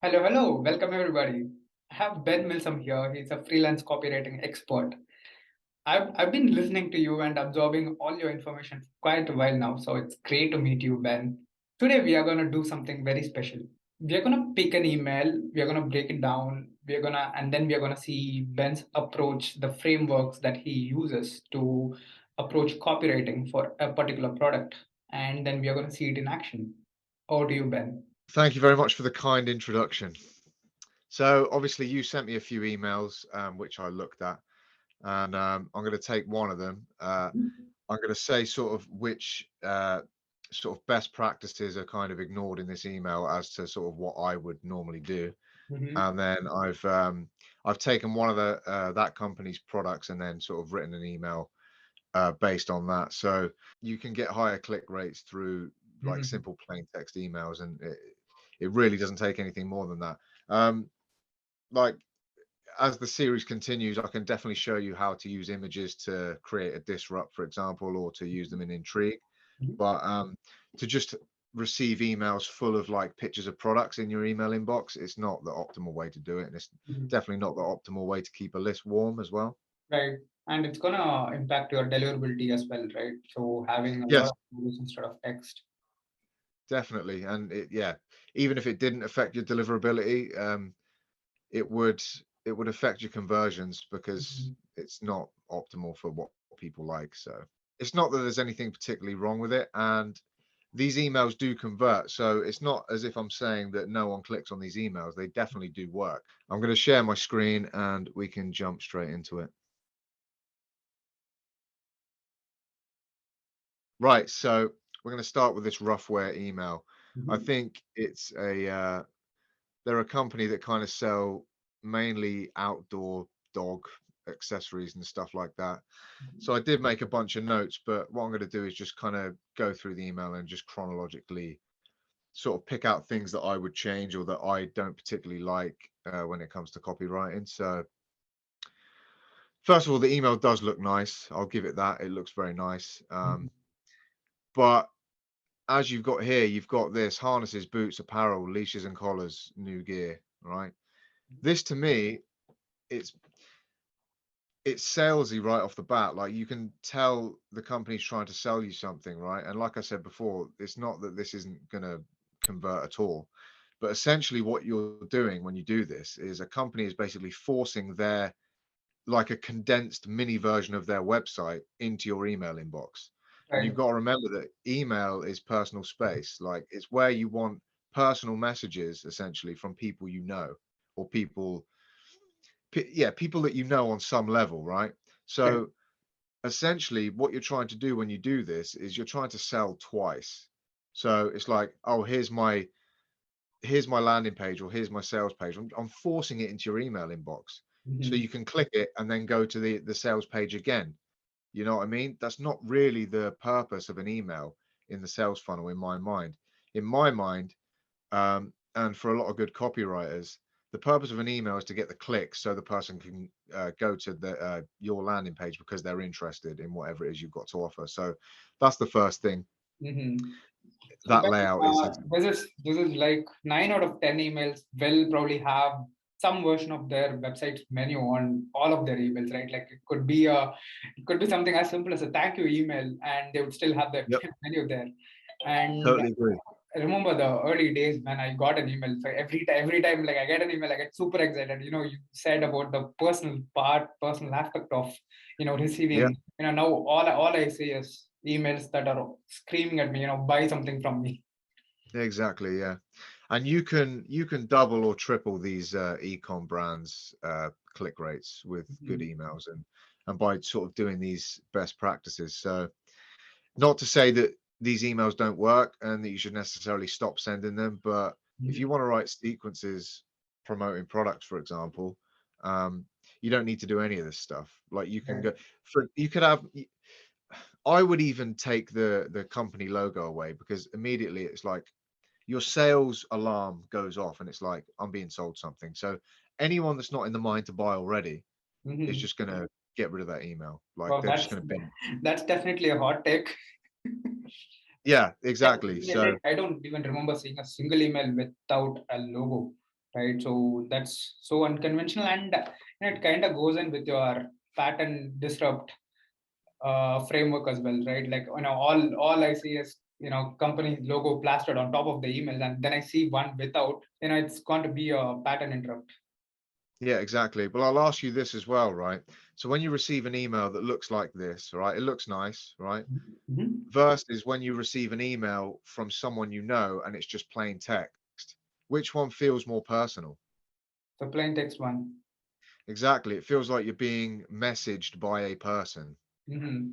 Hello, hello. Welcome, everybody. I have Ben Milsom here. He's a freelance copywriting expert. I've been listening to you and absorbing all your information for quite a while now, so it's great to meet you, Ben. Today, we are going to do something very special. We are going to pick an email, we are going to break it down, and then we are going to see Ben's approach, the frameworks that he uses to approach copywriting for a particular product. And then we are going to see it in action. Over to you, Ben. Thank you very much for the kind introduction. So obviously you sent me a few emails, which I looked at, and I'm going to take one of them. I'm going to say sort of which sort of best practices are kind of ignored in this email as to sort of what I would normally do, Mhm. and then I've taken one of the that company's products and then sort of written an email based on that. So you can get higher click rates through like Mhm. simple plain text emails, and it really doesn't take anything more than that. Um, like as the series continues, I can definitely show you how to use images to create a disrupt, for example, or to use them in intrigue. Mhm. But to just receive emails full of like pictures of products in your email inbox, it's not the optimal way to do it, and it's Mhm. definitely not the optimal way to keep a list warm as well. Right. And it's gonna impact your deliverability as well, right? So having a lot Yes, of images instead of text. definitely, and yeah, even if it didn't affect your deliverability, it would it would affect your conversions because Mhm. it's not optimal for what people like. So it's not that there's anything particularly wrong with it, and these emails do convert. So it's not as if I'm saying that no one clicks on these emails. They definitely do work. I'm going to share my screen and we can jump straight into it. Right. So we're going to start with this roughware email. I Mhm. think it's a they're a company that kind of sell mainly outdoor dog accessories and stuff like that. So I did make a bunch of notes, but what I'm going to do is just kind of go through the email and just chronologically sort of pick out things that I would change or that I don't particularly like when it comes to copywriting. So first of all, the email does look nice. I'll give it that. It looks very nice. Mhm. But as you've got here, you've got this harnesses, boots, apparel, leashes and collars, new gear, right? This to me, it's it's salesy right off the bat. Like you can tell the company's trying to sell you something, right? And like I said before, it's not that this isn't going to convert at all. But essentially, what you're doing when you do this is a company is basically forcing their like a condensed mini version of their website into your email inbox. And you've Right. got to remember that email is personal space. Like it's where you want personal messages essentially from people you know or people that you know on some level, right? Right. So essentially, what you're trying to do when you do this is you're trying to sell twice. So it's like, oh, here's my landing page or here's my sales page. I'm forcing it into your email inbox so Mhm. you can click it and then go to the sales page again. You know what I mean? That's not really the purpose of an email in the sales funnel in my mind. In my mind, and for a lot of good copywriters, the purpose of an email is to get the clicks so the person can go to the your landing page because they're interested in whatever it is you've got to offer. So that's the first thing. Mhm. So That Ben, layout is this is like 9 out of 10 emails will probably have some version of their website's menu on all of their emails, right? Like it could be something as simple as a thank you email, and they would still have their yep, menu there. And totally agree. I remember the early days when I got an email. So every time like I get an email, I get super excited. You said about the personal aspect of Yeah, receiving. Now all I see is emails that are screaming at me. Buy something from me. exactly. Yeah, and you can double or triple these ecom brands click rates with good Mhm. emails and by sort of doing these best practices. So not to say that these emails don't work and that you should necessarily stop sending them, but if you Mhm. want to write sequences promoting products, for example, um, you don't need to do any of this stuff. Like you can Right. go for you could have I would even take the company logo away because immediately it's like your sales alarm goes off and it's like I'm being sold something. So anyone that's not in the mind to buy already is Mhm. just gonna get rid of that email. Like Well, they're just gonna bin. that's definitely a hot take. Yeah, Like, exactly. like So I don't even remember seeing a single email without a logo. right? So that's so unconventional, and it kind of goes in with your pattern disrupt framework as well, right? Like, all I see is, company logo plastered on top of the emails, and then I see one without, it's going to be a pattern interrupt. Yeah, exactly. Well, I'll ask you this as well, right? So when you receive an email that looks like this, right? It looks nice, right? Mm-hmm. Versus when you receive an email from someone you know and it's just plain text. Which one feels more personal? So plain text one. Exactly. It feels like you're being messaged by a person. Mm-hmm.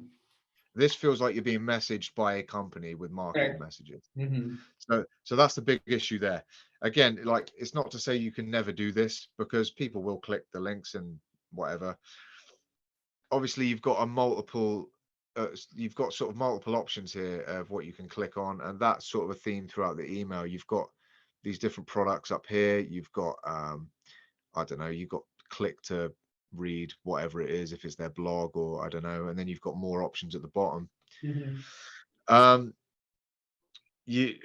This feels like you're being messaged by a company with Right. marketing messages. Mm-hmm. So that's the big issue there. Again, like, it's not to say you can never do this, because people will click the links and whatever. Obviously, you've got sort of multiple options here of what you can click on, and that's sort of a theme throughout the email. You've got these different products up here. You've got I don't know, you've got click to read whatever it is, if it's their blog or I don't know, and then you've got more options at the bottom. Mm-hmm. Um, you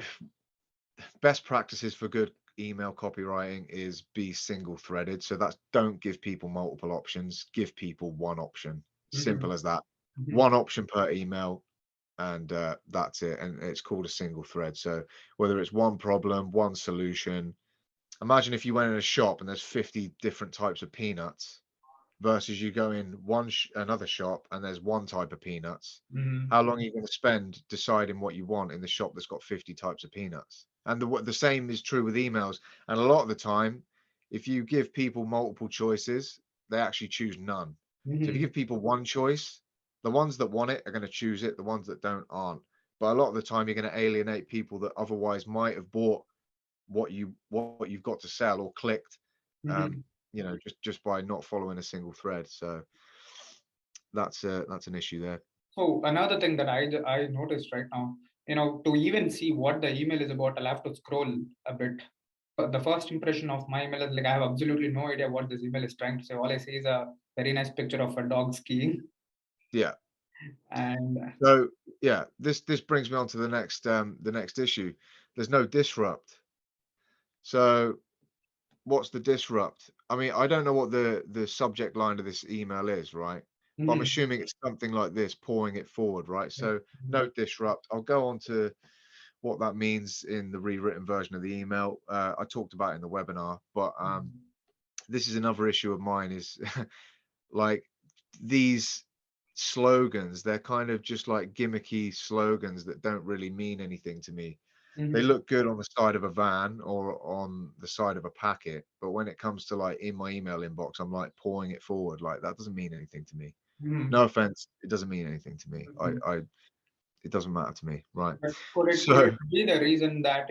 Best practices for good email copywriting is be single threaded. So that's, don't give people multiple options, give people one option. Mm-hmm. Simple as that. Mm-hmm. One option per email, and that's it. And it's called a single thread. So whether it's one problem, one solution. Imagine if you went in a shop and there's 50 different types of peanuts, versus you go in another shop and there's one type of peanuts. Mm-hmm. How long are you going to spend deciding what you want in the shop that's got 50 types of peanuts? And the same is true with emails. And a lot of the time, if you give people multiple choices, they actually choose none. So if you Mm-hmm. give people one choice, the ones that want it are going to choose it, the ones that don't aren't. But a lot of the time, you're going to alienate people that otherwise might have bought what you've got to sell, or clicked, Mm-hmm. just by not following a single thread. So that's an issue there. So another thing that I noticed right now, to even see what the email is about, I'll have to scroll a bit. The first impression of my email is like, I have absolutely no idea what this email is trying to say. All I see is a very nice picture of a dog skiing, Yeah. and So yeah, this brings me on to the next issue. There's no disrupt. So what's the disrupt? I mean, I don't know what the subject line of this email is, right? But I'm Mhm. assuming it's something like this, pouring it forward, right? So no disrupt. I'll go on to what that means in the rewritten version of the email. I talked about it in the webinar, but this is another issue of mine, is like, these slogans, they're kind of just like gimmicky slogans that don't really mean anything to me. They Mhm. look good on the side of a van or on the side of a packet, but when it comes to like in my email inbox, I'm like pouring it forward. Like, that doesn't mean anything to me. Mhm. No offense, it doesn't mean anything to me. Mhm. It doesn't matter to me, right? But could it So be the reason that,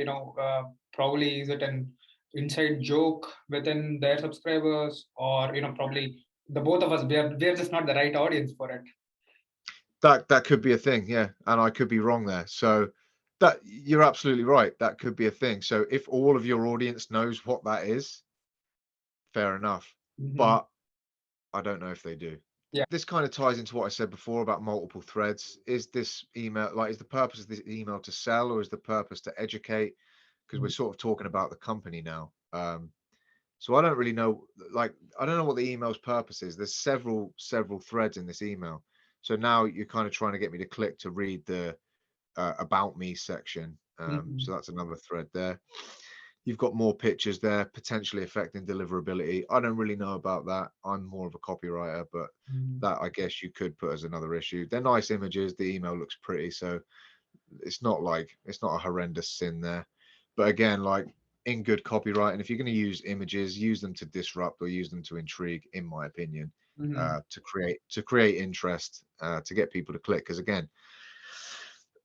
probably is it an inside joke within their subscribers, or probably the both of us, we are just not the right audience for it. that could be a thing, yeah, and I could be wrong there. So that, you're absolutely right. That could be a thing. So if all of your audience knows what that is, fair enough. Mhm. But I don't know if they do. Yeah. This kind of ties into what I said before about multiple threads. Is this email, like, is the purpose of this email to sell, or is the purpose to educate? Because we're sort of talking about the company now. So I don't really know, like, I don't know what the email's purpose is. There's several threads in this email. So now you're kind of trying to get me to click to read the about me section. So Mhm. that's another thread there. You've got more pictures there, potentially affecting deliverability. I don't really know about that. I'm more of a copywriter, but Mhm. that, I guess, you could put as another issue. They're nice images. The email looks pretty, so it's not a horrendous sin there. But again, like, in good copywriting, if you're going to use images, use them to disrupt or use them to intrigue, in my opinion, Mhm. to create interest, to get people to click. Because again,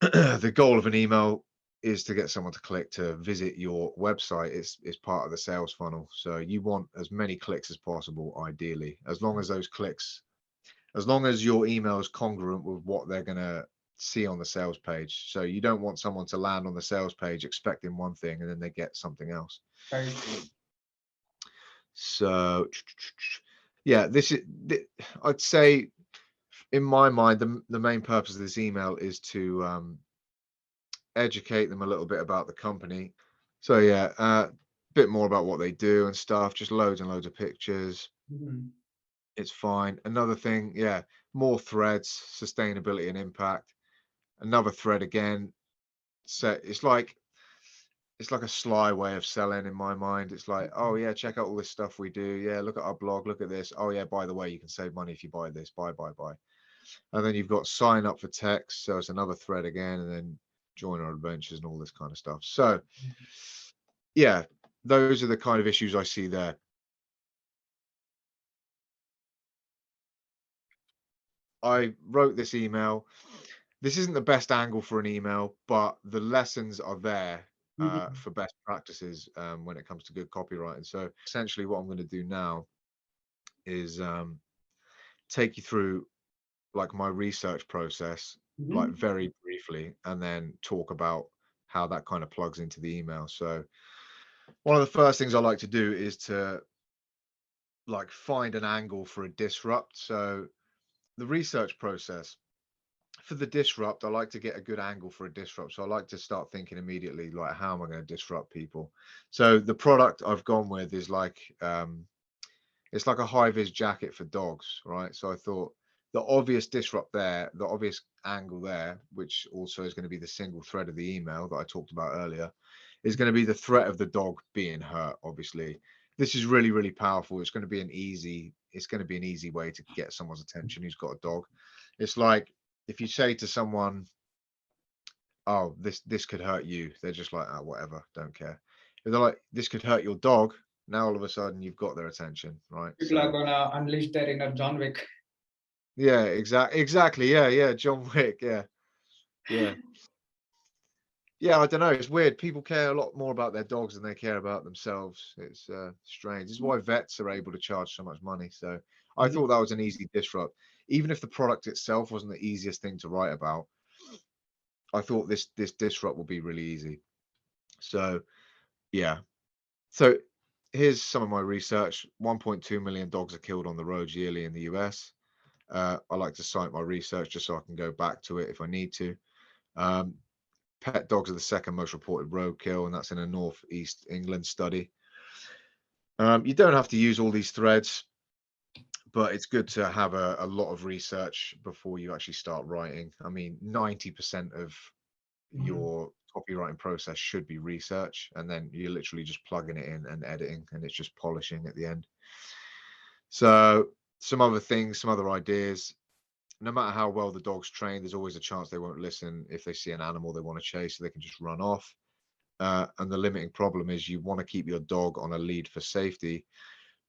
the goal of an email is to get someone to click to visit your website. It's part of the sales funnel. So you want as many clicks as possible, ideally, as long as your email is congruent with what they're going to see on the sales page. So you don't want someone to land on the sales page expecting one thing and then they get something else. Right. So yeah, I'd say, in my mind, the main purpose of this email is to educate them a little bit about the company. So yeah, bit more about what they do and stuff, just loads and loads of pictures. Mhm. It's fine. Another thing, yeah, more threads, sustainability and impact. Another thread again. So it's like a sly way of selling in my mind. It's like, oh yeah, check out all this stuff we do. Yeah, look at our blog, look at this. Oh yeah, by the way, you can save money if you buy this. Buy. And then you've got sign up for text. So it's another thread again, and then join our adventures and all this kind of stuff. So yeah, those are the kind of issues I see there. I wrote this email. This isn't the best angle for an email, but the lessons are there Mhm. for best practices when it comes to good copywriting. So essentially, what I'm going to do now is take you through like my research process, like Mhm. very briefly, and then talk about how that kind of plugs into the email. So one of the first things I like to do is to like find an angle for a disrupt. So the research process for the disrupt, I like to get a good angle for a disrupt. So I like to start thinking immediately, like, how am I going to disrupt people? So the product I've gone with is like, it's like a high vis jacket for dogs, right? So I thought the obvious disrupt there, the obvious angle there, which also is going to be the single thread of the email that I talked about earlier, is going to be the threat of the dog being hurt. Obviously, this is really, really powerful. It's going to be it's going to be an easy way to get someone's attention who's got a dog. It's like if you say to someone, "Oh, this could hurt you," they're just like, "Oh, whatever, don't care." If they're like, "This could hurt your dog," now all of a sudden you've got their attention, right? People are So gonna unleash their inner John Wick. yeah, exactly. Yeah, John Wick. Yeah. Yeah, I don't know. It's weird. People care a lot more about their dogs than they care about themselves. It's strange. This is why vets are able to charge so much money. So I Mhm. thought that was an easy disrupt. Even if the product itself wasn't the easiest thing to write about, I thought this disrupt will be really easy. So yeah. So here's some of my research. 1.2 million dogs are killed on the roads yearly in the US. I like to cite my research just so I can go back to it if I need to. Um, Pet dogs are the second most reported roadkill, and that's in a Northeast England study. You don't have to use all these threads, but it's good to have a lot of research before you actually start writing. I mean, 90% of Mhm. your copywriting process should be research, and then you're literally just plugging it in and editing, and it's just polishing at the end. So, some other things, some other ideas. No matter how well the dog's trained, there's always a chance they won't listen if they see an animal they want to chase, so they can just run off. And the limiting problem is you want to keep your dog on a lead for safety,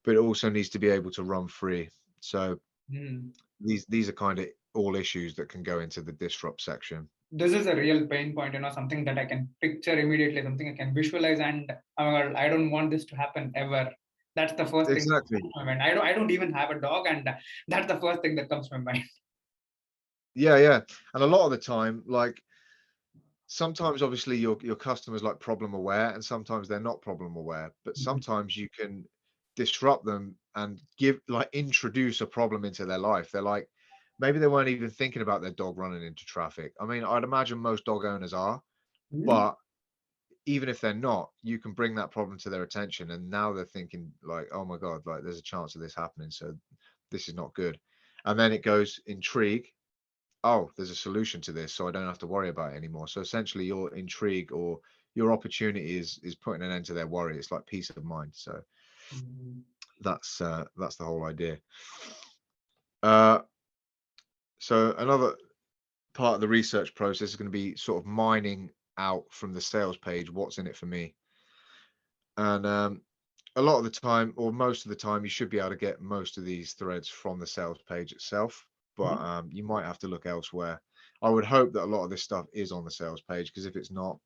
but it also needs to be able to run free. So Mhm. these are kind of all issues that can go into the disrupt section. This is a real pain point, something that I can picture immediately, something I can visualize, and oh my God, I don't want this to happen ever. That's the first thing that Exactly. comes to my mind. I don't even have a dog, and that's the first thing that comes to my mind. Yeah. And a lot of the time, like sometimes obviously your customers like problem aware and sometimes they're not problem aware, but Mhm. sometimes you can disrupt them and give like introduce a problem into their life. They're like maybe they weren't even thinking about their dog running into traffic. I mean, I'd imagine most dog owners are, Mhm. but even if they're not, you can bring that problem to their attention and now they're thinking like, oh my god, like there's a chance of this happening, so this is not good. And then it goes intrigue. Oh, there's a solution to this, so I don't have to worry about it anymore. So essentially your intrigue or your opportunity is putting an end to their worry. It's like peace of mind. So Mhm. that's the whole idea. uh so another part of the research process is going to be sort of mining out from the sales page what's in it for me. And a lot of the time, or most of the time, you should be able to get most of these threads from the sales page itself, but Mhm. you might have to look elsewhere. I would hope that a lot of this stuff is on the sales page, because if it's not,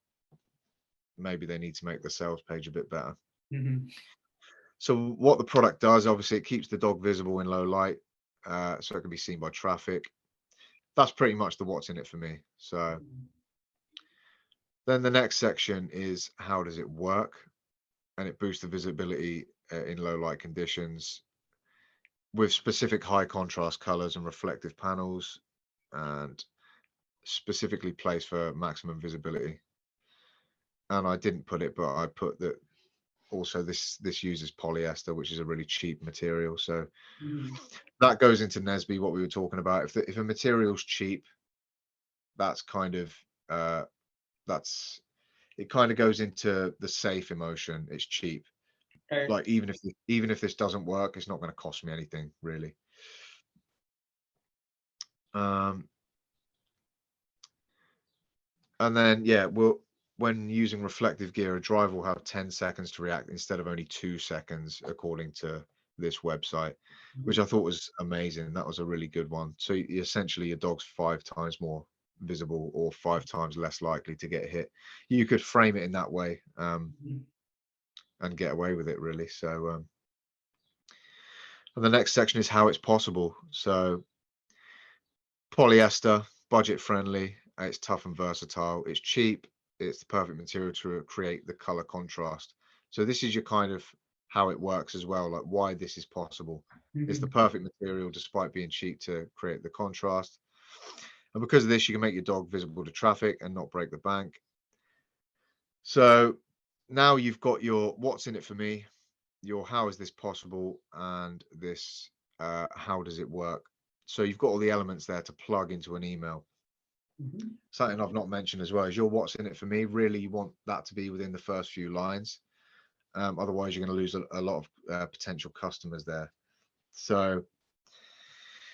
maybe they need to make the sales page a bit better. Mhm. So what the product does, obviously, it keeps the dog visible in low light, so it can be seen by traffic. That's pretty much the what's in it for me. So then the next section is how does it work, and it boosts the visibility in low light conditions with specific high contrast colors and reflective panels, and specifically placed for maximum visibility. And I didn't put it, but I put that also this uses polyester, which is a really cheap material. So Mhm. that goes into Nesby, what we were talking about. If a material's cheap, that's kind of that's it kind of goes into the safe emotion. It's cheap. Right. Like even if this doesn't work, it's not going to cost me anything really. Um, and then yeah, when using reflective gear, a driver will have 10 seconds to react instead of only 2 seconds, according to this website, which Mhm. I thought was amazing. That was a really good one. So essentially, your dog's 5 times more visible or 5 times less likely to get hit. You could frame it in that way, Mhm. and get away with it really. So, and the next section is how it's possible. So polyester, budget friendly, it's tough and versatile, it's cheap, it's the perfect material to create the color contrast. So this is your kind of how it works as well, like why this is possible. It's the Mhm. perfect material despite being cheap to create the contrast. And because of this, you can make your dog visible to traffic and not break the bank. So now you've got your what's in it for me, your how is this possible, and this how does it work. So you've got all the elements there to plug into an email. Mhm. Something I've not mentioned as well is your what's in it for me. Really, you want that to be within the first few lines. Otherwise, you're going to lose a lot of potential customers there. So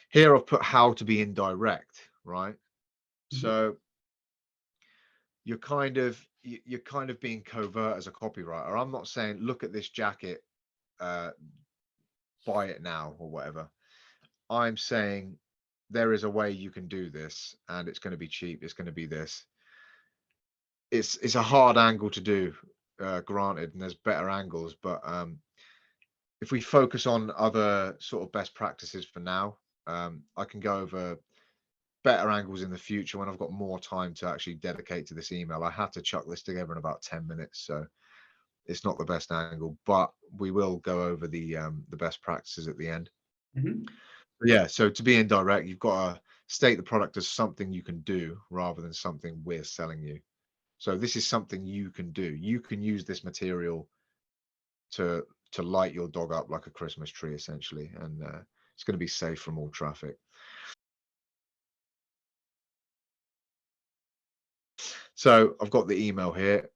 here I've put how to be indirect, right? Mhm. So you're kind of being covert as a copywriter. I'm not saying look at this jacket, uh, buy it now or whatever. I'm saying there is a way you can do this, and it's going to be cheap. It's going to be this. It's a hard angle to do, granted, and there's better angles, but if we focus on other sort of best practices for now, I can go over better angles in the future when I've got more time to actually dedicate to this email. I had to chuck this together in about 10 minutes, so it's not the best angle, but we will go over the best practices at the end. Mhm. Yeah, so to be indirect, you've got to state the product as something you can do rather than something we're selling you. So this is something you can do. You can use this material to light your dog up like a Christmas tree, essentially, and it's going to be safe from all traffic. So I've got the email here,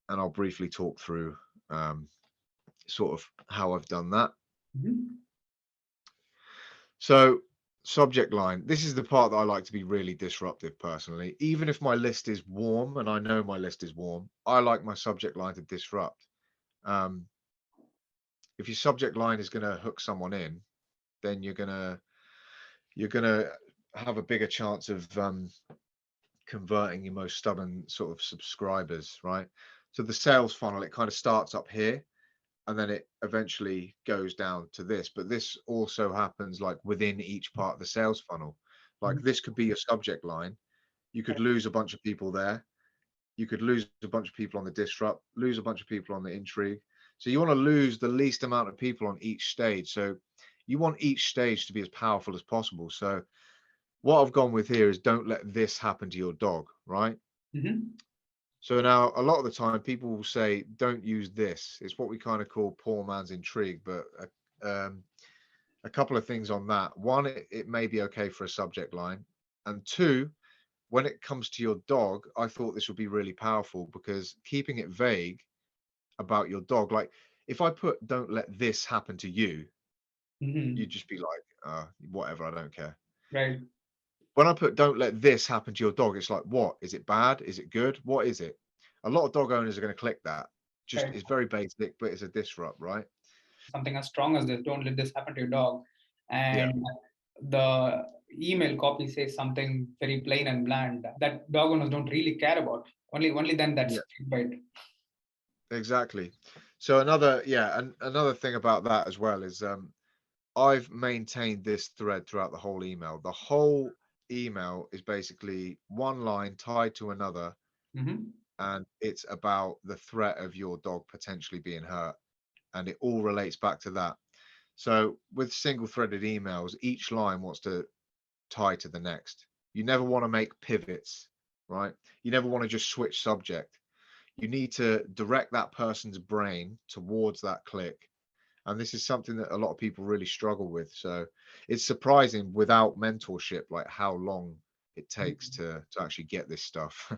and I'll briefly talk through sort of how I've done that. Mhm. So subject line. This is the part that I like to be really disruptive personally. Even if my list is warm, and I know my list is warm, I like my subject line to disrupt. Um, if your subject line is going to hook someone in, then you're gonna have a bigger chance of converting your most stubborn sort of subscribers, right? So the sales funnel, it kind of starts up here and then it eventually goes down to this. But this also happens like within each part of the sales funnel. Like Mhm. this could be your subject line. You could lose a bunch of people there. You could lose a bunch of people on the disrupt, lose a bunch of people on the intrigue. So you want to lose the least amount of people on each stage. So you want each stage to be as powerful as possible. So what I've gone with here is don't let this happen to your dog, right? Mhm. So now a lot of the time people will say, don't use this. It's what we kind of call poor man's intrigue. But a couple of things on that. One, it may be okay for a subject line. And two, when it comes to your dog, I thought this would be really powerful because keeping it vague about your dog, like if I put don't let this happen to you, you'd Mhm. just be like, whatever, I don't care. Right. When I put don't let this happen to your dog, it's like, what? Is it bad? Is it good? What is it? A lot of dog owners are going to click that. Just Right. it's very basic, but it's a disrupt, right? Something as strong as this, don't let this happen to your dog. Yeah. And the email copy says something very plain and bland that dog owners don't really care about. Only then that's Yeah, right. exactly. So another, yeah, and another thing about that as well is I've maintained this thread throughout the whole email. The whole email is basically one line tied to another, Mm-hmm. and it's about the threat of your dog potentially being hurt, and it all relates back to that. So with single threaded emails, each line wants to tie to the next. You never want to make pivots, right? You never want to just switch subject. You need to direct that person's brain towards that click. And this is something that a lot of people really struggle with. So it's surprising without mentorship, like how long it takes Mhm. to actually get this stuff.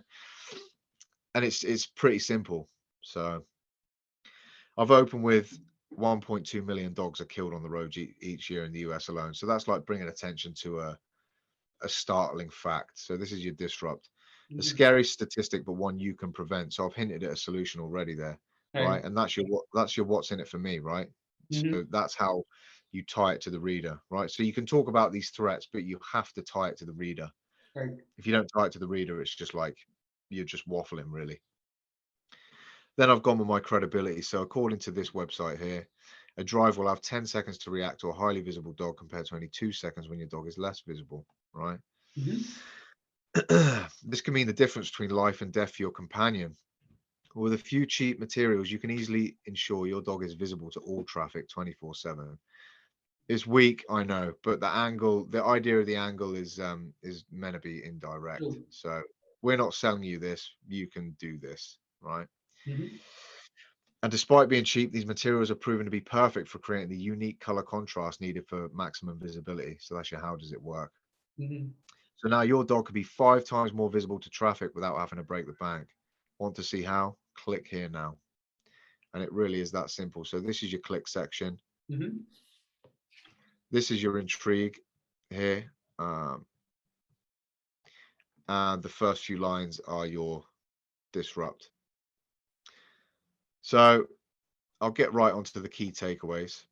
And it's pretty simple. So I've opened with 1.2 million dogs are killed on the road each year in the US alone. So that's like bringing attention to a startling fact. So this is your disrupt. A Mhm. scary statistic, but one you can prevent. So I've hinted at a solution already there, Right. right? And that's your what's in it for me, right? Mhm. So that's how you tie it to the reader, right? So you can talk about these threats, but you have to tie it to the reader. Right. If you don't tie it to the reader, it's just like you're just waffling, really. Then I've gone with my credibility. So according to this website here, a driver will have 10 seconds to react to a highly visible dog compared to only 2 seconds when your dog is less visible, right? Mhm. This can mean the difference between life and death for your companion. With a few cheap materials, you can easily ensure your dog is visible to all traffic 24/7. It's weak, I know, but the idea of the angle is meant to be indirect. True. So we're not selling you this. You can do this, right? Mhm. And despite being cheap, these materials are proven to be perfect for creating the unique color contrast needed for maximum visibility. So that's your how does it work? Mhm. So now your dog could be 5 times more visible to traffic without having to break the bank. Want to see how? Click here now. And it really is that simple. So this is your click section. Mhm. This is your intrigue here. And the first few lines are your disrupt. So I'll get right onto the key takeaways.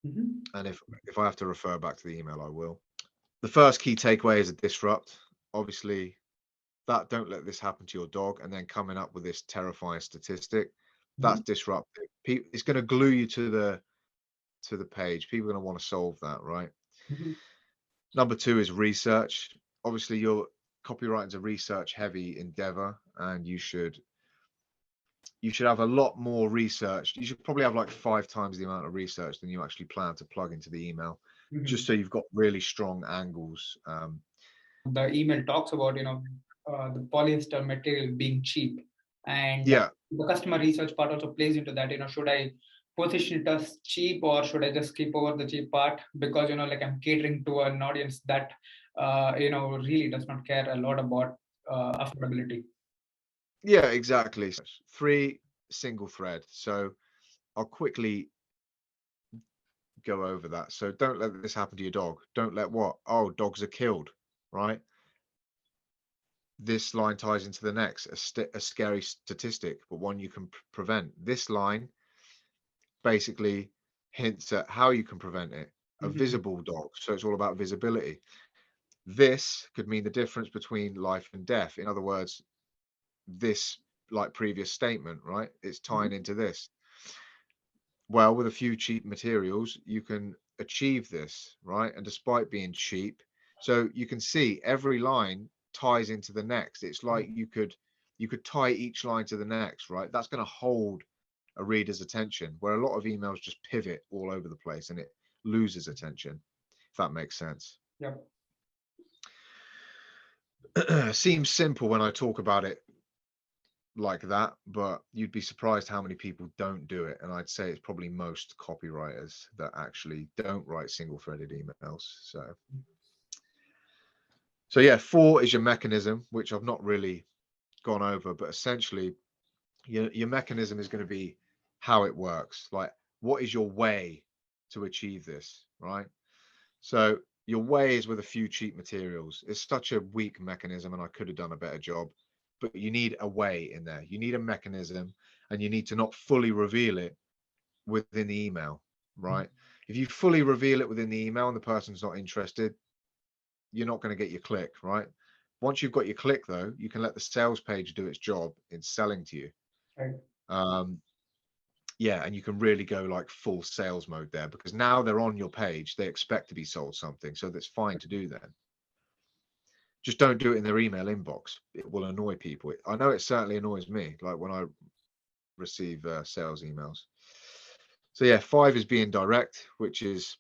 Mhm. And if I have to refer back to the email, I will. The first key takeaway is a disrupt. Obviously, that don't let this happen to your dog, and then coming up with this terrifying statistic, that's Mhm. disruptive. It's going to glue you to the page. People are going to want to solve that, right? Mhm. Number two is research. Obviously, your copywriting is a research heavy endeavor, and you should have a lot more research. You should probably have like 5 times the amount of research than you actually plan to plug into the email, just Mhm. so you've got really strong angles. The email talks about the polyester material being cheap, and Yeah, the customer research part also plays into that. Should I position it as cheap, or should I just skip over the cheap part, because like I'm catering to an audience that really does not care a lot about affordability. yeah, exactly. Three, single thread. So I'll quickly go over that. So don't let this happen to your dog. Don't let what? Oh, dogs are killed, right? This line ties into the next, a scary statistic, but one you can prevent. This line basically hints at how you can prevent it. A Mhm. visible dog. So it's all about visibility. This could mean the difference between life and death. In other words, this like previous statement, right? It's tying Mhm. into this. Well, with a few cheap materials, you can achieve this, right? And despite being cheap, so you can see every line ties into the next. It's like you could tie each line to the next, right? That's going to hold a reader's attention, where a lot of emails just pivot all over the place and it loses attention, if that makes sense. Yep. Seems simple when I talk about it like that, but you'd be surprised how many people don't do it. And I'd say it's probably most copywriters that actually don't write single-threaded emails. So yeah, four is your mechanism, which I've not really gone over, but essentially your mechanism is going to be how it works. Like, what is your way to achieve this, right? So your way is with a few cheap materials. It's such a weak mechanism, and I could have done a better job. But you need a way in there. You need a mechanism, and you need to not fully reveal it within the email, right? If you fully reveal it within the email and the person's not interested, you're not going to get your click, right? Once you've got your click, though, you can let the sales page do its job in selling to you. Right. Um, yeah, and you can really go like full sales mode there, because now they're on your page, they expect to be sold something, so that's fine to do then. Just don't do it in their email inbox. It will annoy people. I know it certainly annoys me, like when I receive sales emails. So yeah, five is being direct, which is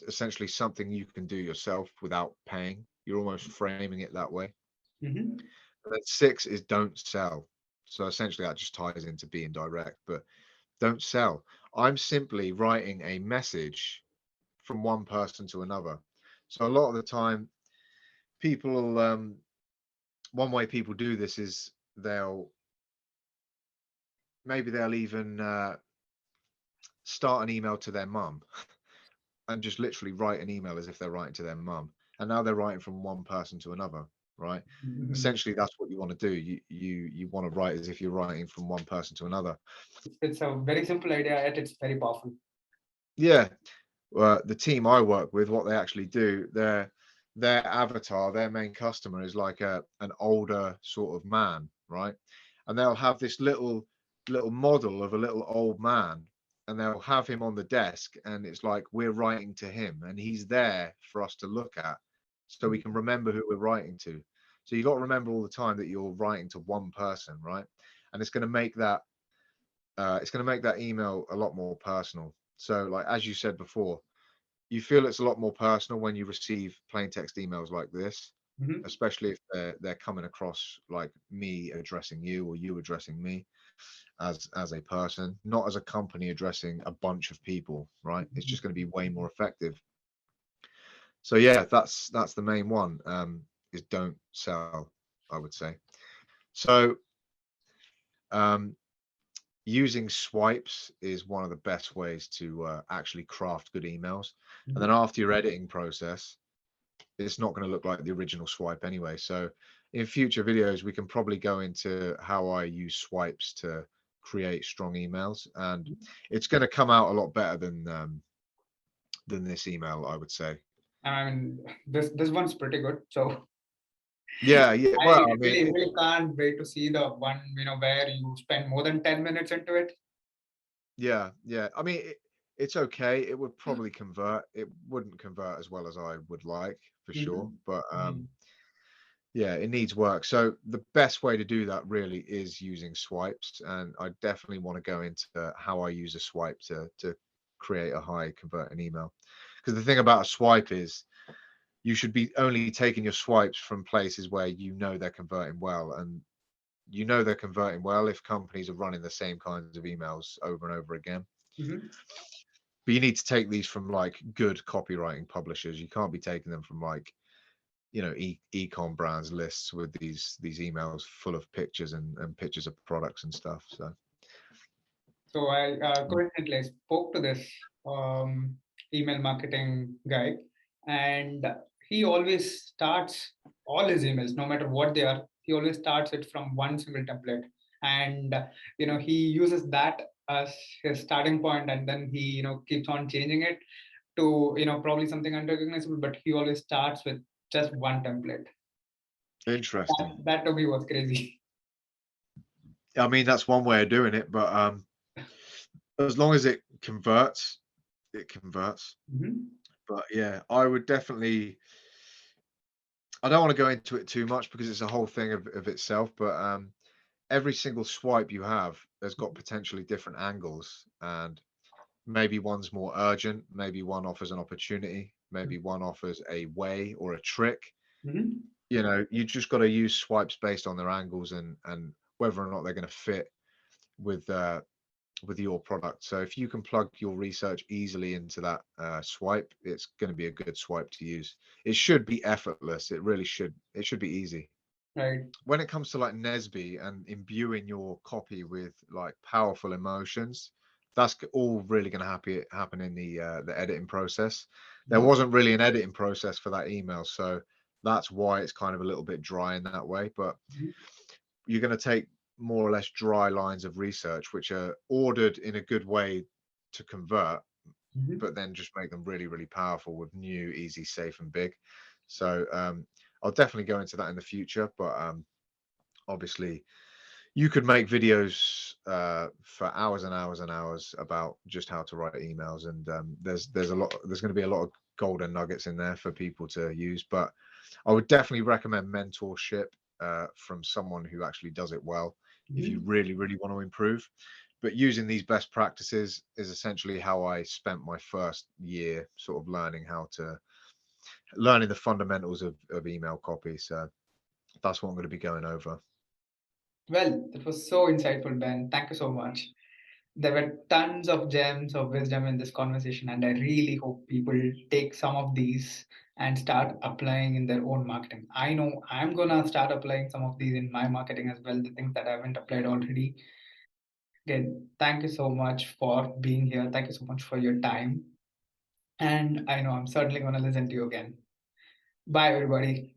essentially something you can do yourself without paying. You're almost framing it that way. Mhm. And then six is don't sell. So essentially that just ties into being direct, but don't sell. I'm simply writing a message from one person to another. So a lot of the time, people, one way people do this is they'll they'll even start an email to their mum and just literally write an email as if they're writing to their mum. And now they're writing from one person to another, right? Mhm. Essentially, that's what you want to do. You want to write as if you're writing from one person to another. It's a very simple idea, yet it's very powerful. Yeah, the team I work with, what they actually do, their avatar, their main customer is like an older sort of man, right? And they'll have this little model of a little old man, and they'll have him on the desk, and it's like we're writing to him, and he's there for us to look at, so we can remember who we're writing to. So you got to remember all the time that you're writing to one person, right? And it's going to make that email a lot more personal. So, like as you said before, you feel it's a lot more personal when you receive plain text emails like this, Mhm. especially if they're coming across like me addressing you or you addressing me as a person, not as a company addressing a bunch of people, right? It's just going to be way more effective. So yeah, that's the main one, is don't sell, I would say. So um, using swipes is one of the best ways to actually craft good emails. And then Mhm. after your editing process, it's not going to look like the original swipe anyway. So in future videos, we can probably go into how I use swipes to create strong emails, and it's going to come out a lot better than this email, I would say. I mean, this one's pretty good. So Yeah, yeah. I Well, I mean, really can't wait to see the one, where you spend more than 10 minutes into it. yeah, yeah. I mean, it's okay. It would probably convert. It wouldn't convert as well as I would like, for sure. Mhm. But Mhm. yeah, it needs work. So the best way to do that really is using swipes, and I definitely want to go into how I use a swipe to create a high converting email. Because the thing about a swipe is you should be only taking your swipes from places where you know they're converting well, and you know they're converting well if companies are running the same kinds of emails over and over again. Mhm. But you need to take these from like good copywriting publishers. You can't be taking them from like e-com brands lists with these emails full of pictures and pictures of products and stuff. So So I coincidentally spoke to this email marketing guy, and he always starts all his emails, no matter what they are. He always starts it from one single template, and he uses that as his starting point, and then he keeps on changing it to probably something unrecognizable. But he always starts with just one template. interesting. That to me was crazy. I mean, that's one way of doing it, but as long as it converts, it converts. Mhm. But yeah, I would definitely. I don't want to go into it too much because it's a whole thing of itself. But every single swipe you have has got potentially different angles, and maybe one's more urgent, maybe one offers an opportunity, maybe one offers a way or a trick. Mhm. You just got to use swipes based on their angles and whether or not they're going to fit with with your product. So if you can plug your research easily into that swipe, it's going to be a good swipe to use. It should be effortless. It really should. It should be easy. Right. When it comes to like Nesby and imbuing your copy with like powerful emotions, that's all really going to happen in the editing process. There Mhm. wasn't really an editing process for that email, so that's why it's kind of a little bit dry in that way. But you're going to take more or less dry lines of research, which are ordered in a good way to convert, Mhm. but then just make them really, really powerful with new, easy, safe, and big. So I'll definitely go into that in the future, but obviously you could make videos for hours and hours and hours about just how to write emails, and there's going to be a lot of golden nuggets in there for people to use. But I would definitely recommend mentorship from someone who actually does it well if you Mhm. really, really want to improve. But using these best practices is essentially how I spent my first year sort of learning the fundamentals of email copy. So that's what I'm going to be going over. Well, that was so insightful, Ben. Thank you so much. There were tons of gems of wisdom in this conversation, and I really hope people take some of these and start applying in their own marketing. I know I'm gonna start applying some of these in my marketing as well, the things that I haven't applied already. Again, thank you so much for being here. Thank you so much for your time. And I know I'm certainly gonna listen to you again. Bye, everybody.